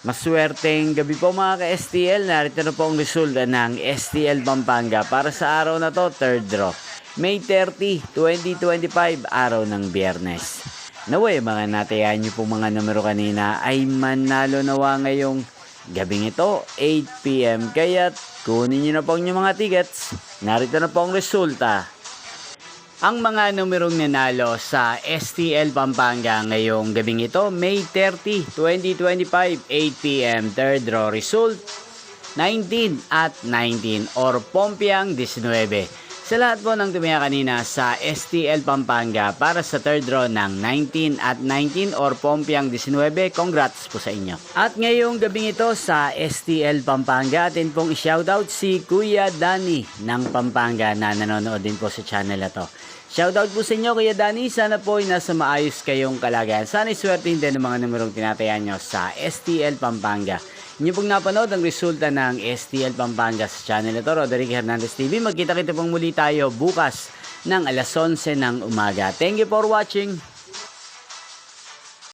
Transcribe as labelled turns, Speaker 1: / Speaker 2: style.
Speaker 1: Maswerteng gabi po mga ka-STL. Narito na po ang resulta ng STL Pampanga para sa araw na to, third draw. May 30, 2025, araw ng Biyernes. Naway, mga natayan nyo pong mga numero kanina ay manalo nawa ngayong gabing ito, 8 PM. Kaya kunin nyo na po ang inyong mga tickets. Narito na po ang resulta. Ang mga numerong nanalo sa STL Pampanga ngayong gabing ito, May 30, 2025, 8 PM, third draw result, 19 at 19 or Pompiang 19. Sa lahat po ng tumaya kanina sa STL Pampanga para sa third draw ng 19 at 19 or Pompiang 19, congrats po sa inyo. At ngayong gabing ito sa STL Pampanga, atin pong i-shoutout si Kuya Danny ng Pampanga na nanonood din po sa channel na to. Shoutout po sa inyo Kuya Danny, sana po ay nasa maayos kayong kalagayan. Sana iswertein din ang mga numerong tinatayan nyo sa STL Pampanga. Inyo pong napanood ang resulta ng STL Pampanga sa channel ito, Roderick Hernandez TV. Magkita-kita pong muli tayo bukas ng alas 11 ng umaga. Thank you for watching.